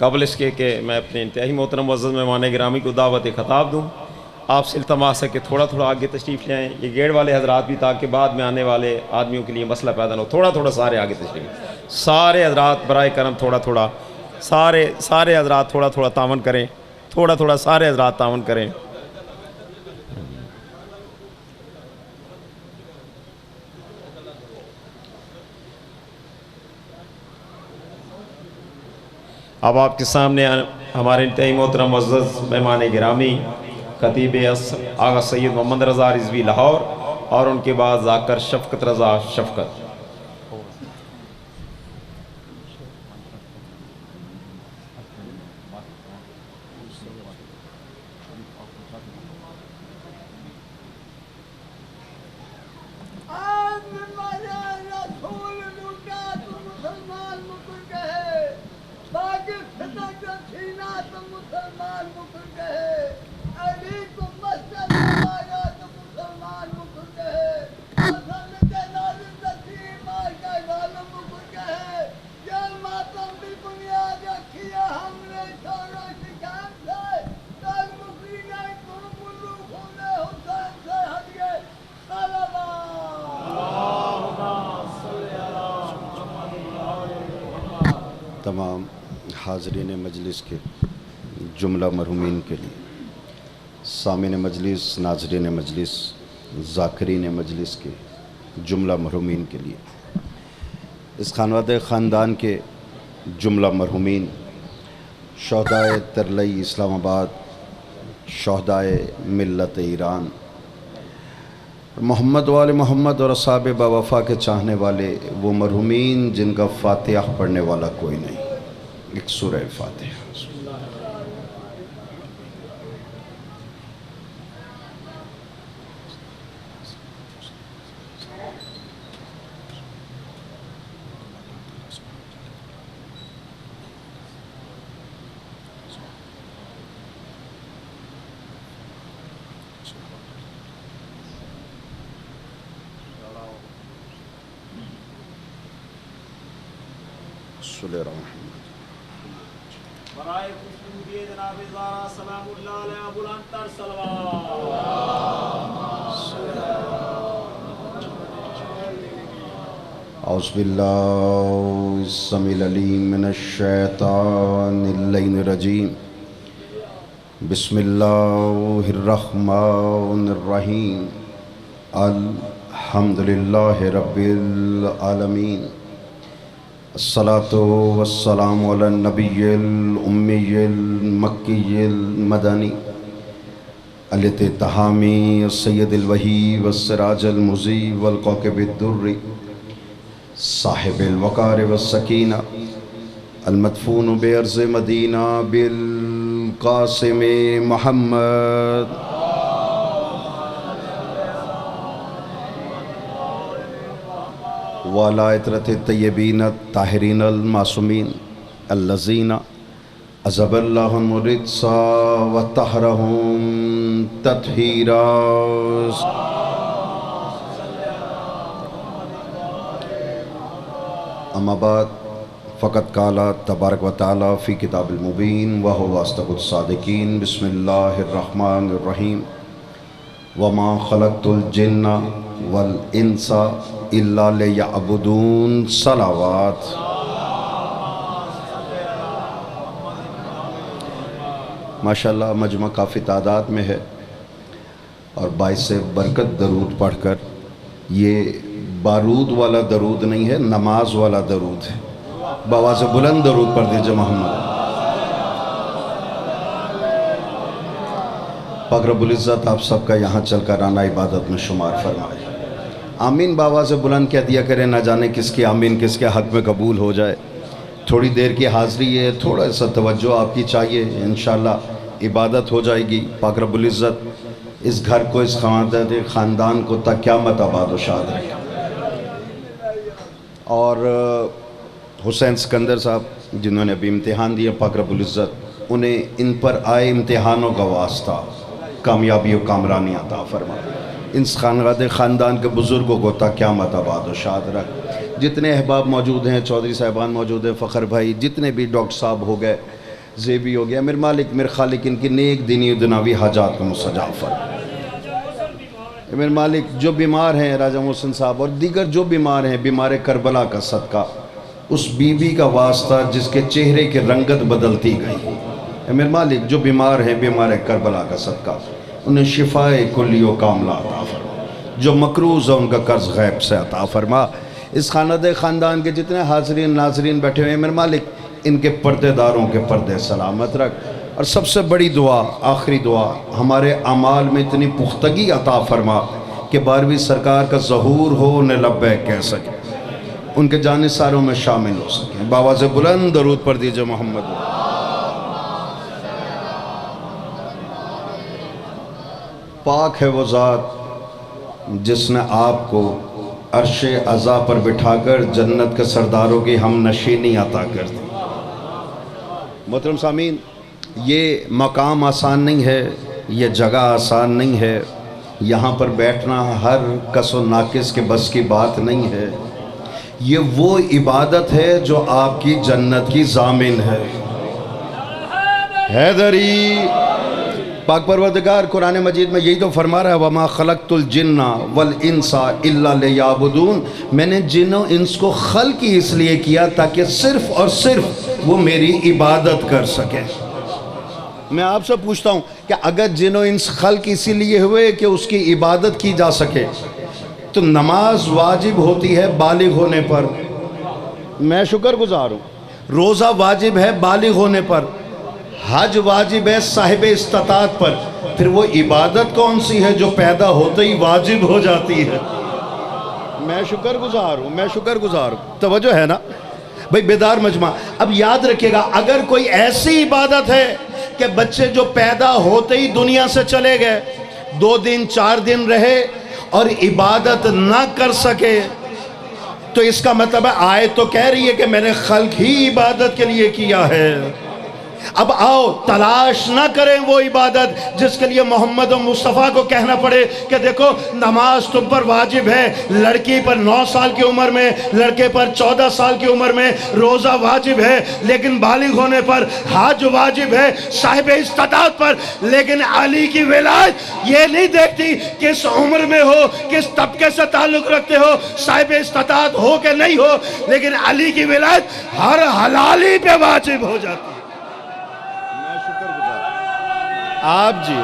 قبل اس کے کہ میں اپنے انتہائی محترم معزز مہمان گرامی کو دعوت خطاب دوں، آپ سے التماس ہے کہ تھوڑا تھوڑا آگے تشریف لے آئیں، یہ گیٹ والے حضرات بھی، تاکہ بعد میں آنے والے آدمیوں کے لیے مسئلہ پیدا نہ ہو۔ تھوڑا تھوڑا سارے آگے تشریف، سارے حضرات برائے کرم تھوڑا تھوڑا، سارے حضرات تھوڑا تھوڑا تعاون کریں، تھوڑا تھوڑا سارے حضرات تعاون کریں۔ اب آپ کے سامنے ہمارے انتہائی محترم معزز مہمان گرامی خطیب آغا سید محمد رضا رضوی لاہور اور ان کے بعد ذاکر شفقت رضا شفقت۔ تمام حاضرین مجلس کے جملہ مرحومین کے لیے، سامعین مجلس، ناظرین مجلس، ذاکرین مجلس کے جملہ مرحومین کے لیے، اس خاندان کے جملہ مرحومین، شہدائے ترلئی اسلام آباد، شہدائے ملت ایران، محمد وال محمد اور اصحاب باوفا کے چاہنے والے وہ مرحومین جن کا فاتحہ پڑھنے والا کوئی نہیں، ایک سورہ فاتحہ۔ برائے خوشنودی جناب زارا سلام اللہ علیہ بلندتر صلوات۔ اعوذ باللہ السمیع العلیم من الشیطان اللعین الرجیم، بسم اللہ الرحمن الرحیم، الحمدللہ رب العالمین، الصلاة والسلام علی النبی الامی المکی المدنی الاتحامی السید الوحی والسراج المضی والکوکب الدری صاحب الوقار والسکینہ المدفون بارض مدینہ بالقاسم محمد وعلی عطرت الطیبین الطاہرین المعصومین الذین عذب اللہ الرجس وطہرہم تطہیرا۔ اما بعد فقد قال تبارک و تعالی فی کتاب المبین وہو اصدق الصادقین، بسم اللہ الرحمن الرحیم، وما خلقت الجن والانس الا لیعبدون، صلوات۔ ماشاءاللہ مجمع کافی تعداد میں ہے اور باعث برکت درود پڑھ کر، یہ بارود والا درود نہیں ہے، نماز والا درود ہے، بآواز بلند درود پڑھ دیجئے محمد۔ پاک رب العزت آپ سب کا یہاں چل کر آنا عبادت میں شمار فرمائے۔ آمین بآواز بلند کہہ دیا کریں، نہ جانے کس کی آمین کس کے حق میں قبول ہو جائے۔ تھوڑی دیر کی حاضری ہے، تھوڑا سا توجہ آپ کی چاہیے، انشاءاللہ عبادت ہو جائے گی۔ پاک رب العزت اس گھر کو، اس خاندان کو تا قیامت آباد و شاد رکھے۔ اور حسین سکندر صاحب جنہوں نے ابھی امتحان دیا، پاک رب العزت انہیں ان پر آئے امتحانوں کا واسطہ کامیابی و کامرانی عطا فرمائے۔ ان خاندان کے بزرگوں کو تا قیامت آباد و شاد رکھ۔ جتنے احباب موجود ہیں، چودھری صاحبان موجود ہیں، فخر بھائی، جتنے بھی ڈاکٹر صاحب ہو گئے، زیبی ہو گیا، میرے مالک میرے خالق ان کی نیک دینی و دناوی حاجات کو مستجاب فرما۔ میرے مالک جو بیمار ہیں راجہ محسن صاحب اور دیگر جو بیمار ہیں، بیمار کربلا کا صدقہ، اس بی بی کا واسطہ جس کے چہرے کی رنگت بدلتی گئی، میرے مالک جو بیمار ہیں بیمار کربلا کا صدقہ، انہیں شفائے کلی و کاملہ عطا فرما، جو مقروض ہے ان کا قرض غیب سے عطا فرما۔ اس خاندان کے جتنے حاضرین ناظرین بیٹھے ہوئے ہیں میرے مالک ان کے پردے داروں کے پردے سلامت رکھ، اور سب سے بڑی دعا، آخری دعا، ہمارے اعمال میں اتنی پختگی عطا فرما کہ 12ویں سرکار کا ظہور ہو، انہیں لبیک کہہ سکے، ان کے جانثاروں میں شامل ہو سکیں۔ بآواز بلند درود پڑھ دیجئے محمد۔ پاک ہے وہ ذات جس نے آپ کو عرش عزا پر بٹھا کر جنت کے سرداروں کی ہم نشینی عطا کر دی۔ محترم سامعین، یہ مقام آسان نہیں ہے، یہ جگہ آسان نہیں ہے، یہاں پر بیٹھنا ہر کس و ناقص کے بس کی بات نہیں ہے، یہ وہ عبادت ہے جو آپ کی جنت کی ضامن ہے۔ حیدری پاک پروردگار قرآن مجید میں یہی تو فرما رہا ہے وَمَا خَلَقْتُ الْجِنَّ وَالْإِنسَ إِلَّا لِيَعْبُدُونَ، میں نے جن و انس کو خلق ہی اس لیے کیا تاکہ صرف اور صرف وہ میری عبادت کر سکے۔ میں آپ سے پوچھتا ہوں کہ اگر جن و انس خلق اسی لیے ہوئے کہ اس کی عبادت کی جا سکے تو نماز واجب ہوتی ہے بالغ ہونے پر، میں شکر گزار ہوں، روزہ واجب ہے بالغ ہونے پر، حج واجب ہے صاحب استطاعت پر، پھر وہ عبادت کون سی ہے جو پیدا ہوتے ہی واجب ہو جاتی ہے؟ میں شکر گزار ہوں، میں شکر گزار ہوں۔ توجہ ہے نا بھئی بیدار مجمع؟ اب یاد رکھیے گا، اگر کوئی ایسی عبادت ہے کہ بچے جو پیدا ہوتے ہی دنیا سے چلے گئے، 2 دن 4 دن رہے اور عبادت نہ کر سکے، تو اس کا مطلب ہے آیت تو کہہ رہی ہے کہ میں نے خلق ہی عبادت کے لیے کیا ہے۔ اب آؤ تلاش نہ کریں وہ عبادت جس کے لیے محمد و مصطفیٰ کو کہنا پڑے کہ دیکھو نماز تم پر واجب ہے، لڑکی پر 9 سال کی عمر میں، لڑکے پر 14 سال کی عمر میں روزہ واجب ہے، لیکن بالغ ہونے پر حج واجب ہے صاحب استطاعت پر، لیکن علی کی ولایت یہ نہیں دیکھتی کس عمر میں ہو، کس طبقے سے تعلق رکھتے ہو، صاحب استطاعت ہو کہ نہیں ہو، لیکن علی کی ولایت ہر حلالی پہ واجب ہو جاتی۔ آپ جی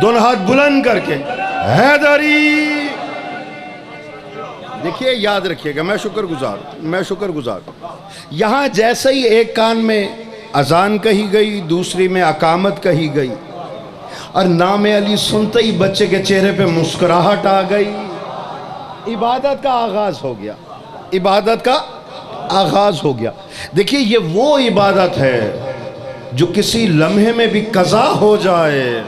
دونوں ہاتھ بلند کر کے حیدری، دیکھیے یاد رکھیے گا، میں شکر گزار ہوں۔ یہاں جیسے ہی ایک کان میں اذان کہی گئی، دوسری میں اقامت کہی گئی، اور نام علی سنتے ہی بچے کے چہرے پہ مسکراہٹ آ گئی، عبادت کا آغاز ہو گیا، عبادت کا آغاز ہو گیا۔ دیکھیے یہ وہ عبادت ہے جو کسی لمحے میں بھی قضا ہو جائے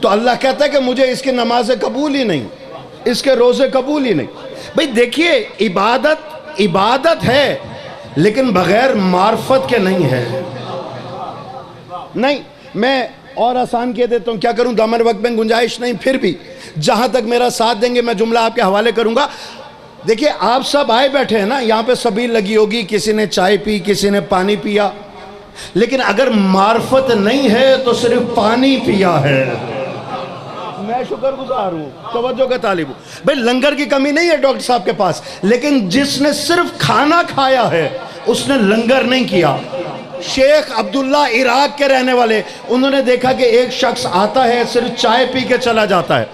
تو اللہ کہتا ہے کہ مجھے اس کی نمازیں قبول ہی نہیں، اس کے روزے قبول ہی نہیں۔ بھئی دیکھیے عبادت ہے لیکن بغیر معرفت کے نہیں ہے۔ نہیں میں اور آسان کہہ دیتا ہوں، کیا کروں، دامن وقت میں گنجائش نہیں، پھر بھی جہاں تک میرا ساتھ دیں گے میں جملہ آپ کے حوالے کروں گا۔ دیکھیے آپ سب آئے بیٹھے ہیں نا، یہاں پہ سبیل لگی ہوگی، کسی نے چائے پی، کسی نے پانی پیا، لیکن اگر معرفت نہیں ہے تو صرف پانی پیا ہے۔ میں شکر گزار ہوں، توجہ کا طالب ہوں۔ بھئی لنگر کی کمی نہیں ہے ڈاکٹر صاحب کے پاس، لیکن جس نے صرف کھانا کھایا ہے اس نے لنگر نہیں کیا۔ شیخ عبداللہ عراق کے رہنے والے، انہوں نے دیکھا کہ ایک شخص آتا ہے صرف چائے پی کے چلا جاتا ہے،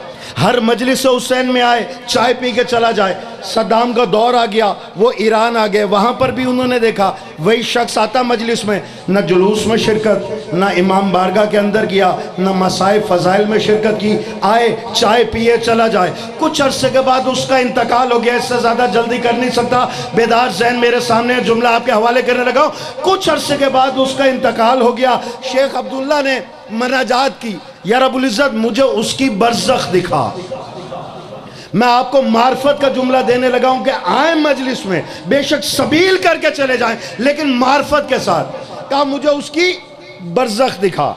ہر مجلس حسین میں آئے چائے پی کے چلا جائے۔ صدام کا دور آ گیا، وہ ایران آ گئے، وہاں پر بھی انہوں نے دیکھا وہی شخص آتا مجلس میں، نہ جلوس میں شرکت، نہ امام بارگاہ کے اندر کیا، نہ مسائل فضائل میں شرکت کی، آئے چائے پیے چلا جائے۔ کچھ عرصے کے بعد اس کا انتقال ہو گیا، اس سے زیادہ جلدی کر نہیں سکتا، بیدار ذہن میرے سامنے جملہ آپ کے حوالے کرنے لگا ہوں۔ کچھ عرصے کے بعد اس کا انتقال ہو گیا، شیخ عبداللہ نے مناجات کی، یا رب العزت مجھے اس کی برزخ دکھا۔ میں آپ کو معرفت کا جملہ دینے لگا ہوں کہ آئیں مجلس میں، بے شک سبیل کر کے چلے جائیں لیکن معرفت کے ساتھ، کہا مجھے اس کی برزخ دکھا۔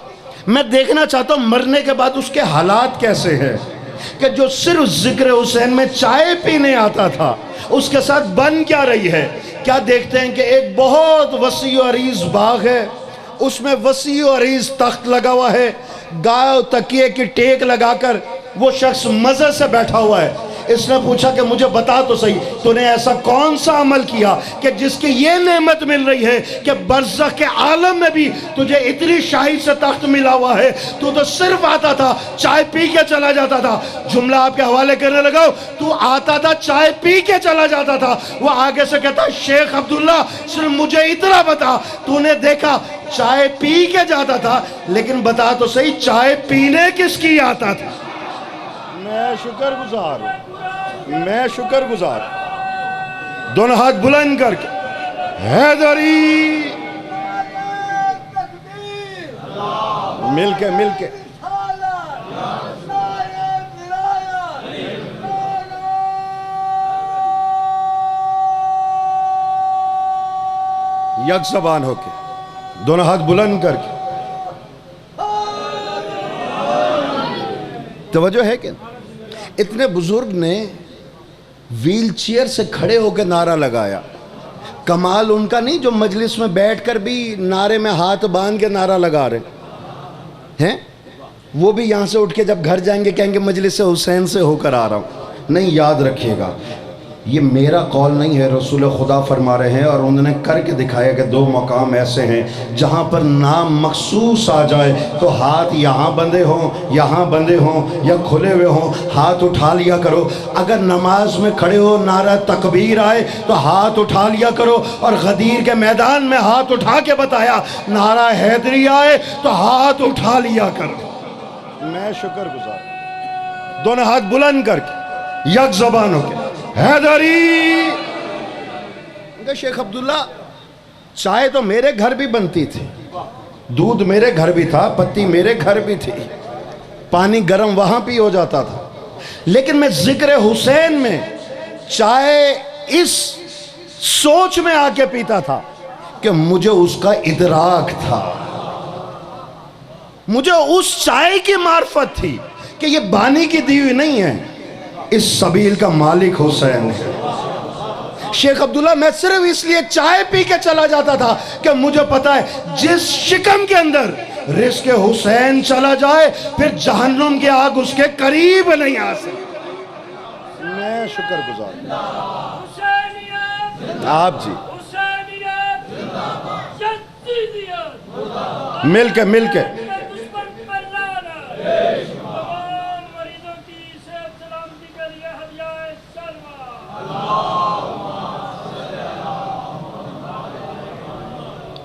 میں دیکھنا چاہتا ہوں مرنے کے بعد اس کے حالات کیسے ہیں، کہ جو صرف ذکر حسین میں چائے پینے آتا تھا اس کے ساتھ بن کیا رہی ہے۔ کیا دیکھتے ہیں کہ ایک بہت وسیع و عریض باغ ہے، اس میں وسیع و عریض تخت لگا ہوا ہے، گائے تکیے کی ٹیک لگا کر وہ شخص مزے سے بیٹھا ہوا ہے۔ اس نے پوچھا کہ مجھے بتا تو صحیح، تو نے ایسا کون سا عمل کیا کہ جس کی یہ نعمت مل رہی ہے کہ برزخ کے عالم میں بھی تجھے اتنی شاہی سے تخت ملا ہوا ہے؟ تو صرف آتا تھا چائے پی کے چلا جاتا تھا۔ جملہ آپ کے حوالے کرنے لگا، تو آتا تھا چائے پی کے چلا جاتا تھا۔ وہ آگے سے کہتا شیخ عبداللہ صرف مجھے اتنا بتا، تو نے دیکھا چائے پی کے جاتا تھا، لیکن بتا تو صحیح چائے پینے کس کی آتا تھا؟ میں شکر گزار ہوں، میں شکر گزار ہوں۔ دونوں ہاتھ بلند کر کے حیدری، مل کے یک زبان ہو کے دونوں ہاتھ بلند کر کے توجہ ہے کہ اتنے بزرگ نے ویل چیئر سے کھڑے ہو کے نعرہ لگایا۔ کمال ان کا نہیں جو مجلس میں بیٹھ کر بھی نعرے میں ہاتھ باندھ کے نعرہ لگا رہے ہیں، وہ بھی یہاں سے اٹھ کے جب گھر جائیں گے کہیں گے مجلس حسین سے ہو کر آ رہا ہوں۔ نہیں، یاد رکھیے گا یہ میرا قول نہیں ہے، رسول خدا فرما رہے ہیں، اور انہوں نے کر کے دکھایا کہ 2 مقام ایسے ہیں جہاں پر نام مخصوص آ جائے تو ہاتھ یہاں بندے ہوں یا کھلے ہوئے ہوں، ہاتھ اٹھا لیا کرو۔ اگر نماز میں کھڑے ہو نعرہ تکبیر آئے تو ہاتھ اٹھا لیا کرو، اور غدیر کے میدان میں ہاتھ اٹھا کے بتایا نعرہ حیدری آئے تو ہاتھ اٹھا لیا کرو۔ میں شکر گزار، دونوں ہاتھ بلند کر کے یک زبان ہو کے حیدری۔ شیخ عبداللہ چائے تو میرے گھر بھی بنتی تھی، دودھ میرے گھر بھی تھا، پتی میرے گھر بھی تھی، پانی گرم وہاں بھی ہو جاتا تھا، لیکن میں ذکر حسین میں چائے اس سوچ میں آ کے پیتا تھا کہ مجھے اس کا ادراک تھا، مجھے اس چائے کی معرفت تھی کہ یہ بانی کی دی ہوئی نہیں ہے، اس سبیل کا مالک حسین ہے۔ شیخ عبداللہ میں صرف اس لیے چائے پی کے چلا جاتا تھا کہ مجھے پتا ہے جس شکم کے اندر رزق حسین چلا جائے پھر جہنم کی آگ اس کے قریب نہیں آ سکتی۔ میں شکر گزار آپ جی، مل کے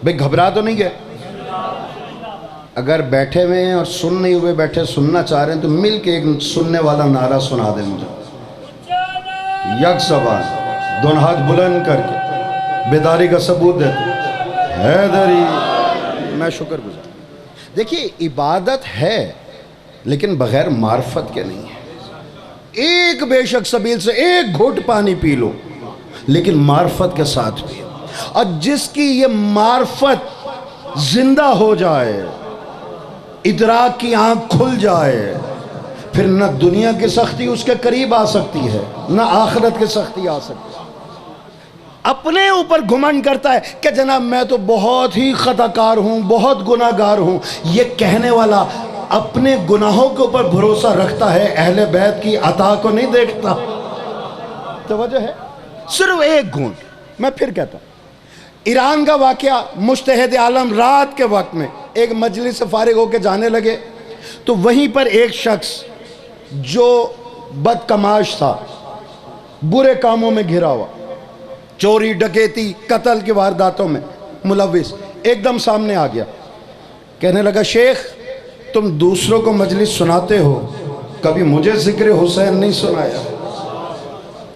بھئی گھبرا تو نہیں گئے؟ اگر بیٹھے ہوئے ہیں اور سن نہیں ہوئے بیٹھے سننا چاہ رہے ہیں تو مل کے ایک سننے والا نعرہ سنا دیں مجھے، یک زبان، دونوں ہاتھ بلند کر کے بیداری کا ثبوت دیتے حیدری۔ میں شکر گزار۔ دیکھیے عبادت ہے لیکن بغیر معرفت کے نہیں ہے۔ ایک بے شک سبیل سے ایک گھٹ پانی پی لو لیکن معرفت کے ساتھ پیو، اور جس کی یہ معرفت زندہ ہو جائے، ادراک کی آنکھ کھل جائے، پھر نہ دنیا کی سختی اس کے قریب آ سکتی ہے نہ آخرت کی سختی آ سکتی ہے۔ اپنے اوپر گھمنڈ کرتا ہے کہ جناب میں تو بہت ہی خطا کار ہوں، بہت گناہ گار ہوں، یہ کہنے والا اپنے گناہوں کے اوپر بھروسہ رکھتا ہے، اہل بیت کی عطا کو نہیں دیکھتا۔ توجہ ہے؟ صرف ایک گھونٹ۔ میں پھر کہتا ہوں، ایران کا واقعہ، مجتہد عالم رات کے وقت میں ایک مجلس سے فارغ ہو کے جانے لگے تو وہیں پر ایک شخص جو بدکماش تھا، برے کاموں میں گھرا ہوا، چوری ڈکیتی قتل کی وارداتوں میں ملوث، ایک دم سامنے آ گیا، کہنے لگا شیخ تم دوسروں کو مجلس سناتے ہو، کبھی مجھے ذکر حسین نہیں سنایا۔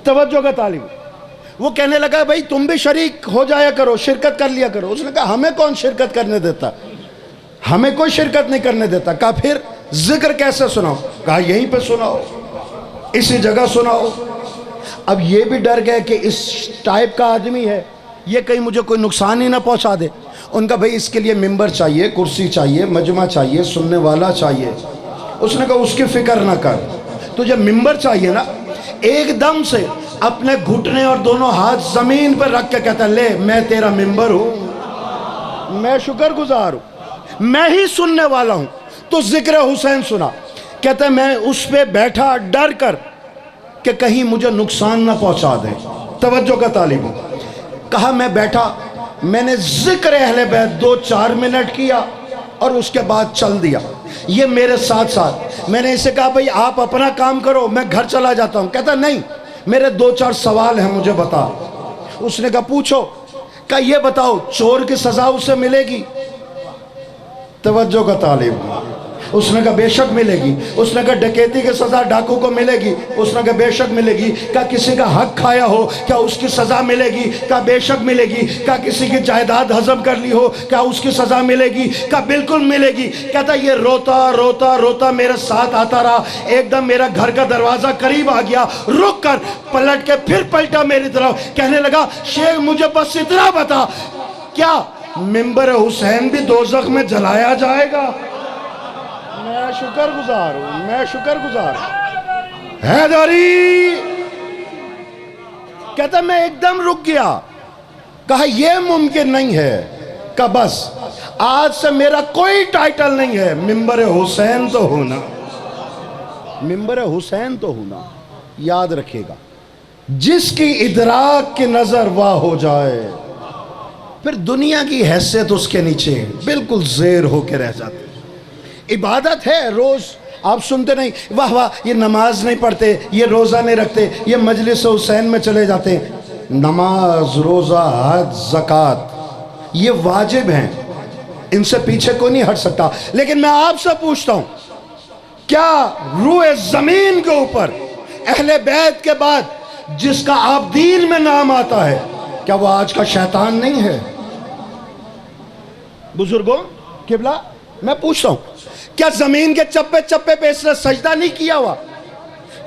توجہ کا طالب، وہ کہنے لگا بھائی تم بھی شریک ہو جایا کرو، شرکت کر لیا کرو۔ اس نے کہا ہمیں کون شرکت کرنے دیتا، ہمیں کوئی شرکت نہیں کرنے دیتا۔ کہا پھر ذکر کیسے سناؤ؟ کہا یہیں پہ سناؤ، اسی جگہ سناؤ۔ اب یہ بھی ڈر گئے کہ اس ٹائپ کا آدمی ہے، یہ کہیں مجھے کوئی نقصان ہی نہ پہنچا دے۔ ان کا بھائی اس کے لیے ممبر چاہیے، کرسی چاہیے، مجمع چاہیے، سننے والا چاہیے۔ اس نے کہا اس کی فکر نہ کر، تجھے ممبر چاہیے نا۔ ایک دم سے اپنے گھٹنے اور دونوں ہاتھ زمین پر رکھ کے کہتا لے میں تیرا ممبر ہوں، میں شکر گزار ہوں، میں ہی سننے والا ہوں۔ تو ذکر حسین سنا، کہتا ہے میں اس پہ بیٹھا ڈر کر کہ کہیں مجھے نقصان نہ پہنچا دے۔ توجہ کا طالب ہوں۔ کہا میں بیٹھا، میں نے ذکر اہل بیت 2-4 منٹ کیا اور اس کے بعد چل دیا، یہ میرے ساتھ ساتھ۔ میں نے اسے کہا بھئی آپ اپنا کام کرو، میں گھر چلا جاتا ہوں۔ کہتا نہیں، میرے 2-4 سوال ہیں، مجھے بتا۔ اس نے کہا پوچھو۔ کہا یہ بتاؤ چور کی سزا اسے ملے گی؟ توجہ کا طالب۔ اس نے کہا بے شک ملے گی۔ اس نے کہا ڈکیتی کی سزا ڈاکو کو ملے گی؟ اس نے کہا بے شک ملے گی۔ کہا کسی کا حق کھایا ہو کیا اس کی سزا ملے گی؟ کہا بے شک ملے گی۔ کہا کسی کی جائیداد ہضم کر لی ہو کیا اس کی سزا ملے گی؟ کہا بالکل ملے گی۔ کہتا یہ روتا روتا روتا میرے ساتھ آتا رہا، ایک دم میرا گھر کا دروازہ قریب آ گیا، رک کر پلٹ کے پھر پلٹا میری طرف، کہنے لگا شیخ مجھے بس اتنا بتا، کیا منبر حسین بھی دوزخ میں جلایا جائے گا؟ میں شکر گزار ہوں، میں شکر گزار ہوں۔ حیدری کہتا میں ایک دم رک گیا۔ کہا یہ ممکن نہیں ہے۔ کہا بس آج سے میرا کوئی ٹائٹل نہیں ہے، منبر حسین تو ہونا، منبر حسین تو ہونا۔ یاد رکھے گا، جس کی ادراک کی نظر واہ ہو جائے پھر دنیا کی حیثیت اس کے نیچے بالکل زیر ہو کے رہ جاتی۔ عبادت ہے، روز آپ سنتے نہیں واہ واہ یہ نماز نہیں پڑھتے، یہ روزہ نہیں رکھتے، یہ مجلس حسین میں چلے جاتے ہیں۔ نماز، روزہ، حج، زکوٰۃ یہ واجب ہیں، ان سے پیچھے کوئی نہیں ہٹ سکتا۔ لیکن میں آپ سے پوچھتا ہوں، کیا روئے زمین کے اوپر اہل بیت کے بعد جس کا آپ دین میں نام آتا ہے، کیا وہ آج کا شیطان نہیں ہے؟ بزرگوں قبلہ میں پوچھتا ہوں، کیا زمین کے چپے چپے پہ اس نے سجدہ نہیں کیا ہوا؟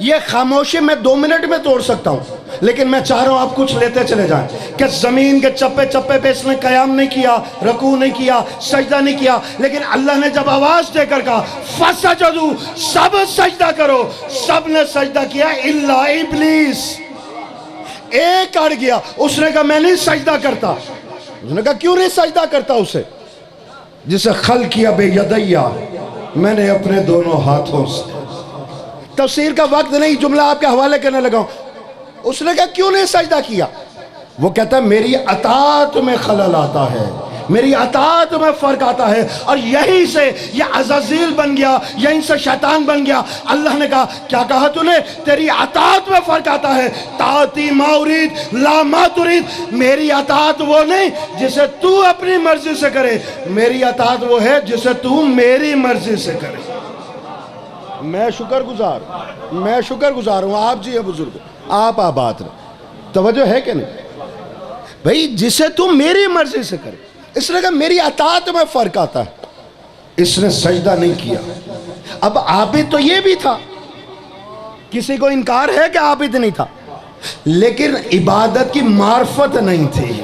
یہ خاموشی میں 2 منٹ میں توڑ سکتا ہوں، لیکن میں چاہ رہا ہوں آپ کچھ لیتے چلے جائیں کہ زمین کے چپے چپے پہ اس نے قیام نہیں کیا، رکوع نہیں کیا، سجدہ نہیں کیا، لیکن اللہ نے جب آواز دے کر کہا فَسَجَدُوا، سب سجدہ کرو، سب نے سجدہ کیا الا ابلیس، ایک اڑ گیا۔ اس نے کہا میں نہیں سجدہ کرتا۔ اس نے کہا کیوں نہیں سجدہ کرتا اسے جسے خلق کیا بے یدیہ، میں نے اپنے دونوں ہاتھوں سے۔ تفسیر کا وقت نہیں، جملہ آپ کے حوالے کرنے لگا ہوں۔ اس نے کہا کیوں نہیں سجدہ کیا؟ وہ کہتا ہے میری اطاعت میں خلل آتا ہے، میری اطاعت میں فرق آتا ہے، اور یہی سے یہ عزازیل بن گیا، یہیں سے شیطان بن گیا۔ اللہ نے کہا کیا کہا تو نے؟ تیری اطاعت میں فرق آتا ہے، طاعتی ما ارید لا ما ترید۔ میری اطاعت وہ نہیں جسے تو اپنی مرضی سے کرے، میری اطاعت وہ ہے جسے تو میری مرضی سے کرے۔ میں شکر گزار ہوں، میں شکر گزار ہوں۔ آپ جی ہے بزرگ، آپ آباد رہے، توجہ ہے کہ نہیں بھئی؟ جسے تم میری مرضی سے کرے۔ اس نے کہا میری اطاعت میں فرق آتا ہے۔ اس نے سجدہ نہیں کیا۔ اب عابد تو یہ بھی تھا، کسی کو انکار ہے کہ عابد نہیں تھا، لیکن عبادت کی معرفت نہیں تھی،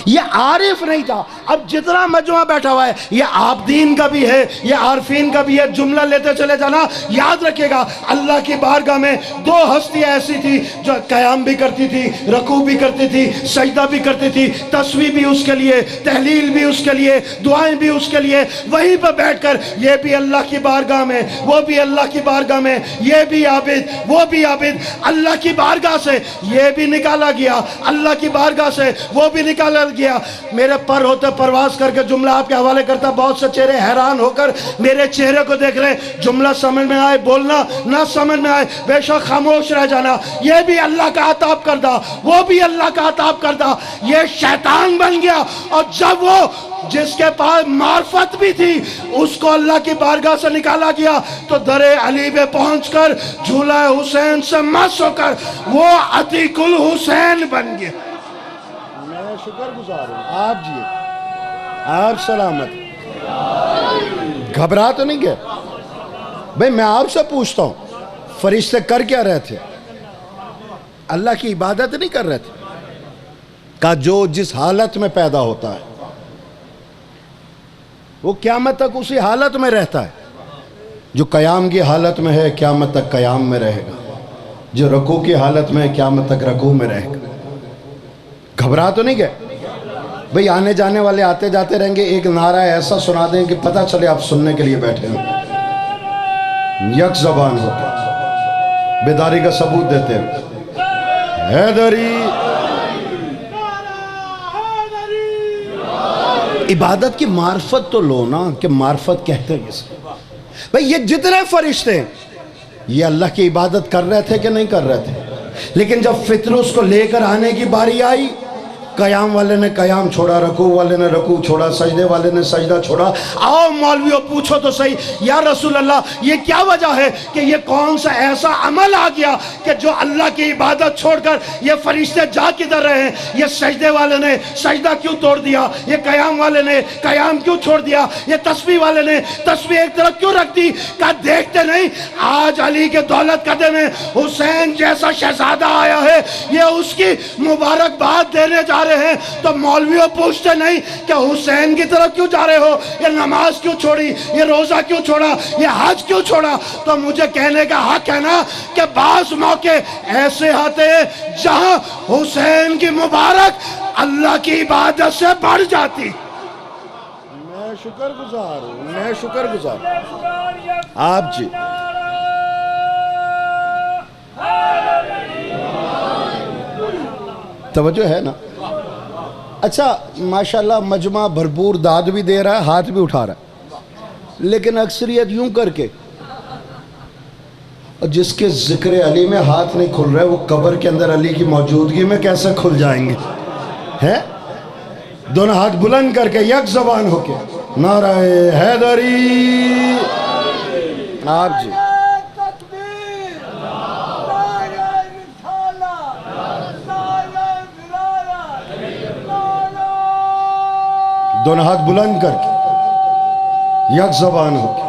یہ عارف نہیں تھا۔ اب جتنا مجموعہ بیٹھا ہوا ہے یہ عابدین کا بھی ہے، یہ عارفین کا بھی ہے، جملہ لیتے چلے جانا۔ یاد رکھے گا اللہ کی بارگاہ میں 2 ہستیاں ایسی تھی جو قیام بھی کرتی تھی، رکوع بھی کرتی تھی، سجدہ بھی کرتی تھی، تسبیح بھی اس کے لیے، تحلیل بھی اس کے لیے، دعائیں بھی اس کے لیے۔ وہیں پہ بیٹھ کر یہ بھی اللہ کی بارگاہ میں، وہ بھی اللہ کی بارگاہ میں، یہ بھی عابد وہ بھی عابد۔ اللہ کی بارگاہ سے یہ بھی نکالا گیا، اللہ کی بارگاہ سے وہ بھی نکالا گیا۔ میرے پر ہوتے پرواز کر کے جملہ آپ کے حوالے کرتا، بہت سے چہرے حیران ہو کر میرے چہرے کو دیکھ رہے، جملہ سمجھ میں آئے بولنا، نہ سمجھ میں آئے بے شک خاموش رہ جانا۔ یہ بھی اللہ کا عطاب کردہ، وہ بھی اللہ کا عطاب کردہ، یہ شیطان بن گیا۔ اور جب وہ جس کے پاس معرفت بھی تھی اس کو اللہ کی بارگاہ سے نکالا گیا تو در علی پہ پہنچ کر جھولا حسین سے مس ہو کر وہ عتیق الحسین بن گیا۔ میں شکر گزار ہوں۔ آپ جی آپ سلامت، گھبرا تو نہیں گئے؟ بھئی میں آپ سے پوچھتا ہوں، فرشتے کر کیا رہے تھے؟ اللہ کی عبادت نہیں کر رہے تھے؟ کہ جو جس حالت میں پیدا ہوتا ہے وہ قیامت تک اسی حالت میں رہتا ہے۔ جو قیام کی حالت میں ہے قیامت تک قیام میں رہے گا، جو رکوع کی حالت میں ہے قیامت تک رکوع میں رہے گا۔ گھبرا تو نہیں گئے؟ بھئی آنے جانے والے آتے جاتے رہیں گے، ایک نعرہ ایسا سنا دیں کہ پتہ چلے آپ سننے کے لیے بیٹھے ہیں، یک زبان ہو کے بیداری کا ثبوت دیتے ہیں، حیدری۔ عبادت کی معرفت تو لو نا، کہ معرفت کہتے ہیں کس کو؟ بھئی یہ جتنے فرشتے ہیں یہ اللہ کی عبادت کر رہے تھے کہ نہیں کر رہے تھے؟ لیکن جب فطرس کو لے کر آنے کی باری آئی، قیام والے نے قیام چھوڑا، رکوع والے نے رکوع چھوڑا، سجدے والے نے سجدہ چھوڑا۔ آؤ مولویوں پوچھو تو صحیح، یا رسول اللہ یہ کیا وجہ ہے کہ یہ کون سا ایسا عمل آ گیا کہ جو اللہ کی عبادت چھوڑ کر یہ فرشتے جا کدھر رہے ہیں؟ یہ سجدے والے نے سجدہ کیوں توڑ دیا؟ یہ قیام والے نے قیام کیوں چھوڑ دیا؟ یہ تسبیح والے نے تسبیح ایک طرف کیوں رکھ دی؟ کہا دیکھتے نہیں آج علی کے دولت قدے میں حسین جیسا شہزادہ آیا ہے، یہ اس کی مبارکباد دینے جا رہے ہیں، تو مولویوں پوچھتے نہیں کہ حسین کی طرف کیوں جا رہے ہو؟ یہ نماز کیوں چھوڑی؟ یہ روزہ کیوں چھوڑا؟ یہ حج کیوں چھوڑا؟ تو مجھے کہنے کا حق ہے نا کہ بعض موقع ایسے آتے ہیں جہاں حسین کی مبارک اللہ کی عبادت سے بڑھ جاتی۔ میں شکر گزار ہوں، میں شکر گزار ہوں آپ جی۔ توجہ ہے نا؟ اچھا ماشاءاللہ مجمع بھرپور داد بھی دے رہا ہے، ہاتھ بھی اٹھا رہا ہے، لیکن اکثریت یوں کر کے، اور جس کے ذکر علی میں ہاتھ نہیں کھل رہے وہ قبر کے اندر علی کی موجودگی میں کیسے کھل جائیں گے؟ ہے دونوں ہاتھ بلند کر کے یک زبان ہو کے نعرہ حیدری۔ آپ جی دونوں ہاتھ بلند کر کے یک زبان ہو کے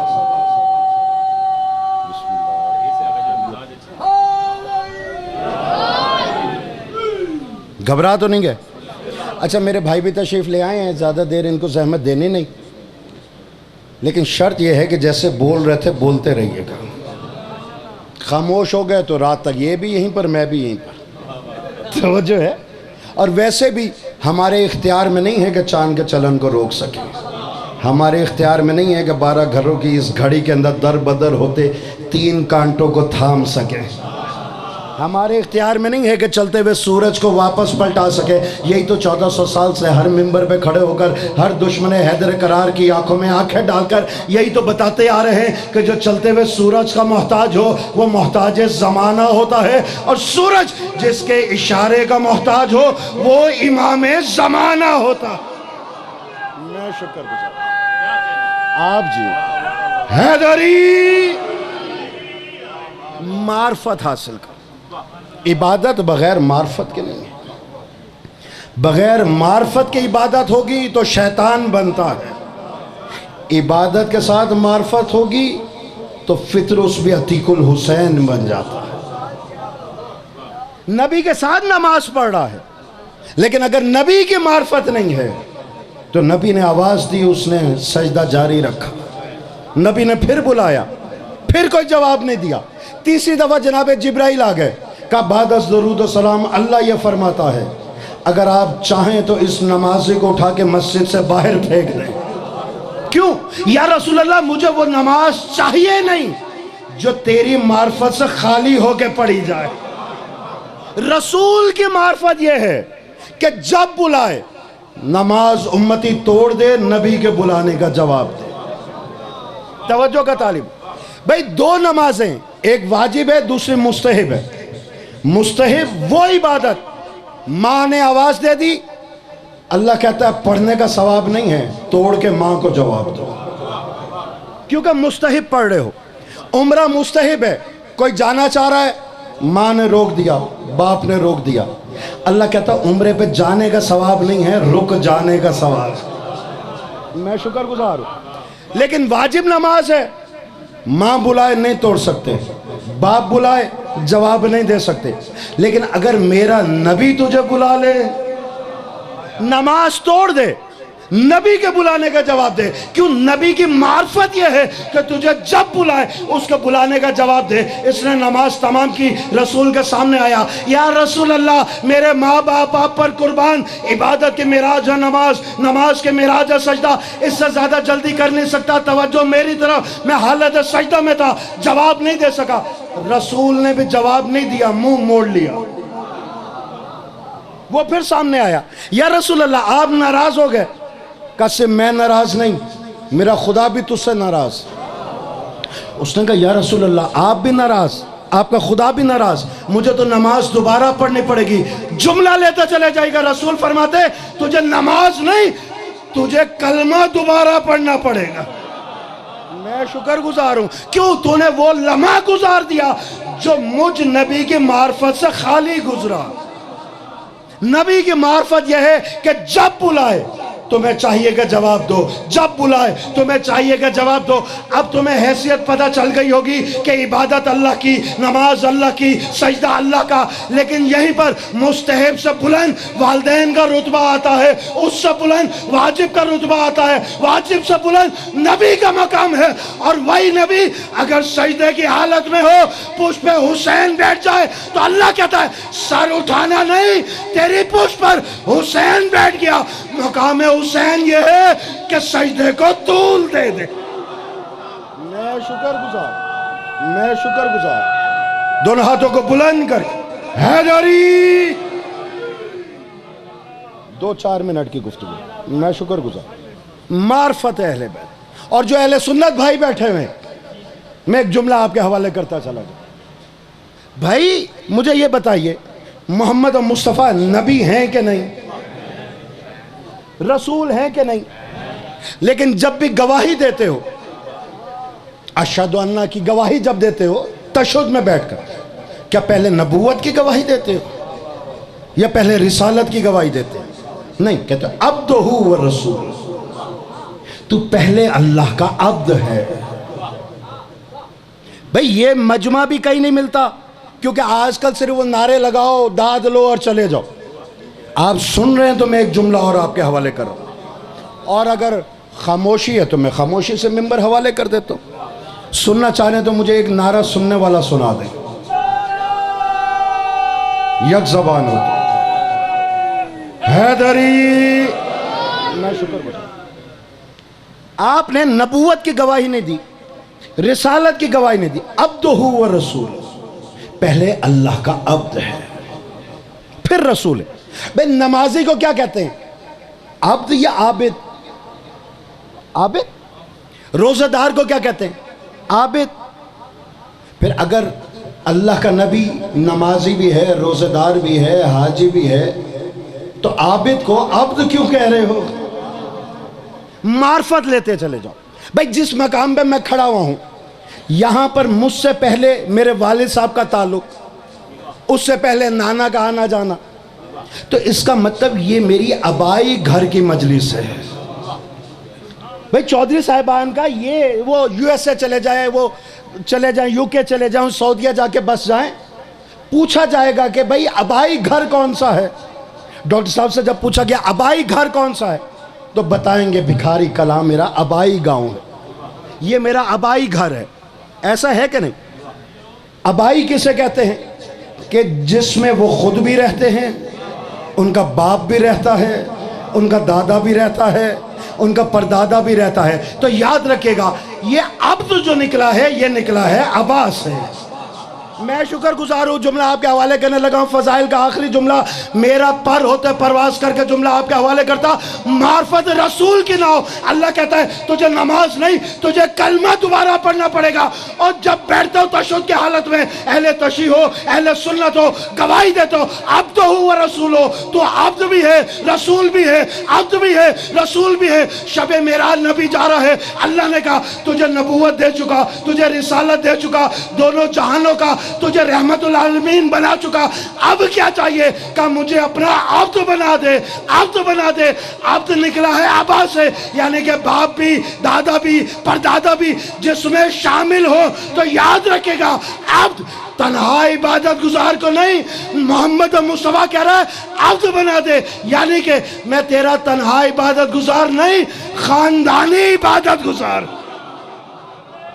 گھبرا تو نہیں گئے؟ اچھا میرے بھائی بھی تشریف لے آئے ہیں، زیادہ دیر ان کو زحمت دینی نہیں، لیکن شرط یہ ہے کہ جیسے بول رہے تھے بولتے رہیے گا، خاموش ہو گئے تو رات تک یہ بھی یہیں پر میں بھی یہیں پر۔ توجہ ہے؟ اور ویسے بھی ہمارے اختیار میں نہیں ہے کہ چاند کے چلن کو روک سکیں، ہمارے اختیار میں نہیں ہے کہ 12 گھروں کی اس گھڑی کے اندر در بدر ہوتے 3 کانٹوں کو تھام سکیں، ہمارے اختیار میں نہیں ہے کہ چلتے ہوئے سورج کو واپس پلٹا سکے۔ یہی تو 1400 سال سے ہر منبر پہ کھڑے ہو کر ہر دشمن حیدر قرار کی آنکھوں میں آنکھیں ڈال کر یہی تو بتاتے آ رہے ہیں کہ جو چلتے ہوئے سورج کا محتاج ہو وہ محتاج زمانہ ہوتا ہے، اور سورج جس کے اشارے کا محتاج ہو وہ امام زمانہ ہوتا۔ میں شکر گزار آپ جی۔ حیدری معرفت حاصل کر، عبادت بغیر معرفت کے نہیں ہے، بغیر معرفت کی عبادت ہوگی تو شیطان بنتا ہے، عبادت کے ساتھ معرفت ہوگی تو فطرس بھی عتیق الحسین بن جاتا ہے۔ نبی کے ساتھ نماز پڑھ رہا ہے، لیکن اگر نبی کی معرفت نہیں ہے تو نبی نے آواز دی، اس نے سجدہ جاری رکھا، نبی نے پھر بلایا، پھر کوئی جواب نہیں دیا، تیسری دفعہ جناب جبرائیل آ گئے، کہا بعد از درود و سلام اللہ یہ فرماتا ہے اگر آپ چاہیں تو اس نمازی کو اٹھا کے مسجد سے باہر پھینک دیں۔ کیوں؟ یا رسول اللہ مجھے وہ نماز چاہیے نہیں جو تیری معرفت سے خالی ہو کے پڑھی جائے۔ رسول کی معرفت یہ ہے کہ جب بلائے نماز امتی توڑ دے، نبی کے بلانے کا جواب دے۔ توجہ کا طالب بھئی، 2 نمازیں، ایک واجب ہے دوسری مستحب ہے۔ مستحب وہ عبادت ماں نے آواز دے دی، اللہ کہتا ہے پڑھنے کا ثواب نہیں ہے، توڑ کے ماں کو جواب دو، کیونکہ مستحب پڑھ رہے ہو۔ عمرہ مستحب ہے، کوئی جانا چاہ رہا ہے، ماں نے روک دیا، باپ نے روک دیا، اللہ کہتا ہے عمرے پہ جانے کا ثواب نہیں ہے، رک جانے کا ثواب۔ میں شکر گزار ہوں۔ لیکن واجب نماز ہے، ماں بلائے نہیں توڑ سکتے، باپ بلائے جواب نہیں دے سکتے، لیکن اگر میرا نبی تجھے بلا لے، نماز توڑ دے نبی کے بلانے کا جواب دے. کیوں؟ نبی کی معرفت یہ ہے کہ تجھے جب بلائے اس کے بلانے کا جواب دے. اس نے نماز تمام کی, رسول کے سامنے آیا, یا رسول اللہ میرے ماں باپ آپ پر قربان, عبادت کے معراج ہے نماز, نماز کے معراج ہے سجدہ, اس سے زیادہ جلدی کر نہیں سکتا, توجہ میری طرف, میں حالت سجدہ میں تھا, جواب نہیں دے سکا. رسول نے بھی جواب نہیں دیا, منہ موڑ لیا. وہ پھر سامنے آیا, یا رسول اللہ آپ ناراض ہو گئے. کہا میں ناراض نہیں, میرا خدا بھی تجھ سے ناراض. اس نے کہا یا رسول اللہ آپ بھی ناراض, آپ کا خدا بھی ناراض, مجھے تو نماز دوبارہ پڑھنی پڑے گی. جملہ لیتا چلے جائے گا. رسول فرماتے تجھے نماز نہیں, تجھے کلمہ دوبارہ پڑھنا پڑے گا. میں شکر گزار ہوں. کیوں؟ تو نے وہ لمحہ گزار دیا جو مجھ نبی کی معرفت سے خالی گزرا. نبی کی معرفت یہ ہے کہ جب بلائے تمہیں چاہیے کہ جواب دو, جب بلائے تمہیں چاہیے کہ جواب دو. اب تمہیں حیثیت پتہ چل گئی ہوگی کہ عبادت اللہ کی, نماز اللہ کی, سجدہ اللہ کا, لیکن یہیں پر مستحب سے بلند والدین کا رتبہ آتا ہے, اس سے بلند واجب کا رتبہ آتا ہے, واجب سے بلند نبی کا مقام ہے. اور وہی نبی اگر سجدے کی حالت میں ہو, پشت پہ حسین بیٹھ جائے تو اللہ کہتا ہے سر اٹھانا نہیں, تیری پشت پر حسین بیٹھ گیا. مقام حسین یہ ہے کہ سجدے کو طول دے دے. میں شکر گزار, میں شکر گزار. دونوں ہاتھوں کو بلند کر, حیدری. 2-4 منٹ کی گفتگو, میں شکر گزار. معرفت اہل بیت. اور جو اہل سنت بھائی بیٹھے ہوئے, میں ایک جملہ آپ کے حوالے کرتا چلا جاؤں. بھائی مجھے یہ بتائیے, محمد و مصطفیٰ نبی ہیں کہ نہیں, رسول ہیں کہ نہیں؟ لیکن جب بھی گواہی دیتے ہو, اشہد ان کی گواہی جب دیتے ہو تشہد میں بیٹھ کر, کیا پہلے نبوت کی گواہی دیتے ہو یا پہلے رسالت کی گواہی دیتے ہو؟ نہیں, کہتے ہو عبدہ و رسول, تو پہلے اللہ کا عبد ہے. بھئی یہ مجمع بھی کہیں نہیں ملتا, کیونکہ آج کل صرف وہ نعرے لگاؤ, داد لو اور چلے جاؤ. آپ سن رہے ہیں تو میں ایک جملہ اور آپ کے حوالے کر رہا ہوں, اور اگر خاموشی ہے تو میں خاموشی سے ممبر حوالے کر دیتا ہوں. سننا چاہیں تو مجھے ایک نعرہ سننے والا سنا دیں, یک زبان ہوتا حیدری. میں شکر گزار. آپ نے نبوت کی گواہی نہیں دی, رسالت کی گواہی نہیں دی. عبدہ و رسول, پہلے اللہ کا عبد ہے پھر رسول ہے. بھئی نمازی کو کیا کہتے ہیں, عبد یا عابد؟ عابد. روزہ دار کو کیا کہتے ہیں, عابد. پھر اگر اللہ کا نبی نمازی بھی ہے, روزہ دار بھی ہے, حاجی بھی ہے, تو عابد کو عبد کیوں کہہ رہے ہو؟ معرفت لیتے چلے جاؤ. بھئی جس مقام پہ میں کھڑا ہوا ہوں, یہاں پر مجھ سے پہلے میرے والد صاحب کا تعلق, اس سے پہلے نانا کا آنا جانا, تو اس کا مطلب یہ میری آبائی گھر کی مجلس ہے. بھئی چودھری صاحبان کا یہ وہ یو ایس اے چلے جائیں, وہ چلے جائیں یو کے چلے جائیں, سعودیہ جا کے بس جائیں, پوچھا جائے گا کہ بھئی آبائی گھر کون سا ہے. ڈاکٹر صاحب سے جب پوچھا گیا آبائی گھر کون سا ہے, تو بتائیں گے بھکاری کلاں میرا آبائی گاؤں ہے, یہ میرا آبائی گھر ہے. ایسا ہے کہ نہیں؟ آبائی کسے کہتے ہیں کہ جس میں وہ خود بھی رہتے ہیں, ان کا باپ بھی رہتا ہے, ان کا دادا بھی رہتا ہے, ان کا پردادا بھی رہتا ہے. تو یاد رکھے گا یہ عبد جو نکلا ہے یہ نکلا ہے عبا سے. میں شکر گزار ہوں, جملہ آپ کے حوالے کرنے لگا ہوں. فضائل کا آخری جملہ, میرا پر ہوتے پرواز کر کے جملہ آپ کے حوالے کرتا. معرفت رسول کی نہ ہو, اللہ کہتا ہے تجھے نماز نہیں, تجھے کلمہ دوبارہ پڑھنا پڑے گا. اور جب بیٹھتے ہو تشہد کی حالت میں, اہل تشیع ہو, اہل سنت ہو, گواہی دیتے ہو عبدہ و رسول ہو, تو عبد بھی ہے, رسول بھی ہے, عبد بھی ہے, رسول بھی ہے. شب معراج نبی جا رہا ہے, اللہ نے کہا تجھے نبوت دے چکا, تجھے رسالت دے چکا, دونوں جہانوں کا تجھے رحمت العالمین بنا چکا، اب کیا چاہیے؟ کہ مجھے اپنا عبد بنا دے، عبد بنا دے۔ عبد نکلا ہے ابا سے، یعنی کہ باپ بھی، دادا بھی، پردادا بھی جس میں شامل ہو، تو یاد رکھے گا عبد تنہا عبادت گزار کو نہیں، محمد مصطفیٰ کہہ رہا ہے عبد بنا دے، یعنی کہ میں تیرا تنہا عبادت گزار نہیں، خاندانی عبادت گزار،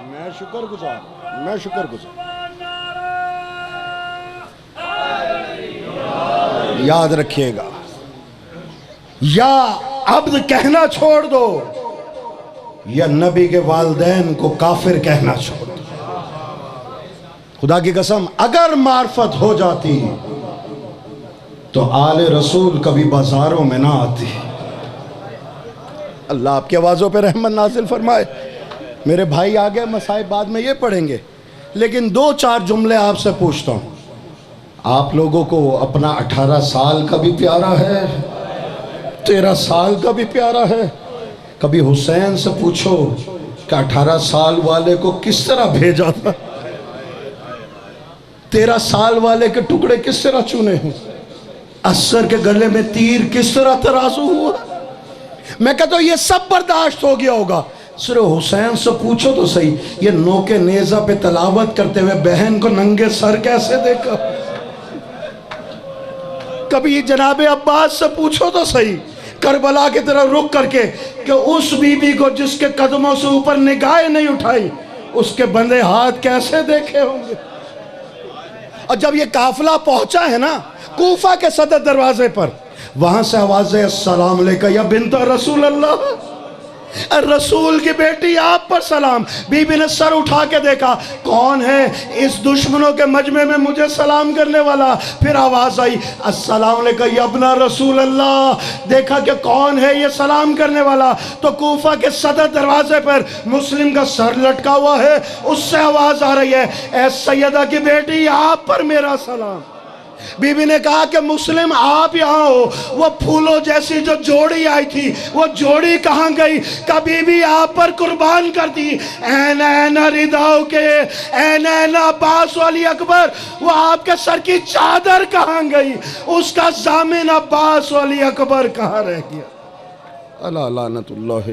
میں شکر گزار، میں شکر گزار۔ یاد رکھیے گا، یا عبد کہنا چھوڑ دو یا نبی کے والدین کو کافر کہنا چھوڑ دو۔ خدا کی قسم اگر معرفت ہو جاتی تو آل رسول کبھی بازاروں میں نہ آتی۔ اللہ آپ کی آوازوں پہ رحمت نازل فرمائے۔ میرے بھائی آگے مسائب بعد میں یہ پڑھیں گے، لیکن 2-4 جملے آپ سے پوچھتا ہوں۔ آپ لوگوں کو اپنا 18 سال کا بھی پیارا ہے، 13 سال کا بھی پیارا ہے؟ کبھی حسین سے پوچھو کہ 18 سال والے کو کس طرح بھیجا تھا، 13 سال والے کے ٹکڑے کس طرح چنے ہیں، عصر کے گلے میں تیر کس طرح ترازو ہوا۔ میں کہتا ہوں یہ سب برداشت ہو گیا ہوگا، صرف حسین سے پوچھو تو صحیح، یہ نوکے نیزہ پہ تلاوت کرتے ہوئے بہن کو ننگے سر کیسے دیکھا۔ کبھی جناب عباس سے پوچھو تو صحیح، کربلا کی طرف رخ کر کے، کہ اس بی بی کو جس کے قدموں سے اوپر نگاہیں نہیں اٹھائی، اس کے بندے ہاتھ کیسے دیکھے ہوں گے۔ اور جب یہ قافلہ پہنچا ہے نا کوفہ کے صدر دروازے پر، وہاں سے آوازیں السلام علیکہ یا بنت رسول اللہ، رسول کی بیٹی آپ پر سلام۔ بی بی نے سر اٹھا کے دیکھا، کون ہے اس دشمنوں کے مجمع میں مجھے سلام کرنے والا؟ پھر آواز آئی السلام علیکہ یا ابن رسول اللہ، دیکھا کہ کون ہے یہ سلام کرنے والا، تو کوفہ کے صدر دروازے پر مسلم کا سر لٹکا ہوا ہے، اس سے آواز آ رہی ہے اے سیدہ کی بیٹی آپ پر میرا سلام۔ بی بی نے کہا کہ مسلم آپ یہاں ہو، وہ پھولوں جیسی جو جوڑی آئی تھی وہ جوڑی کہاں گئی؟ کہ بی بی آپ پر قربان کر دی۔ این این رداؤ کے، این این عباس والی اکبر، وہ آپ کے سر کی چادر کہاں گئی؟ اس کا ضامن عباس والی اکبر کہاں رہ گیا؟ اللہ لعنت اللہ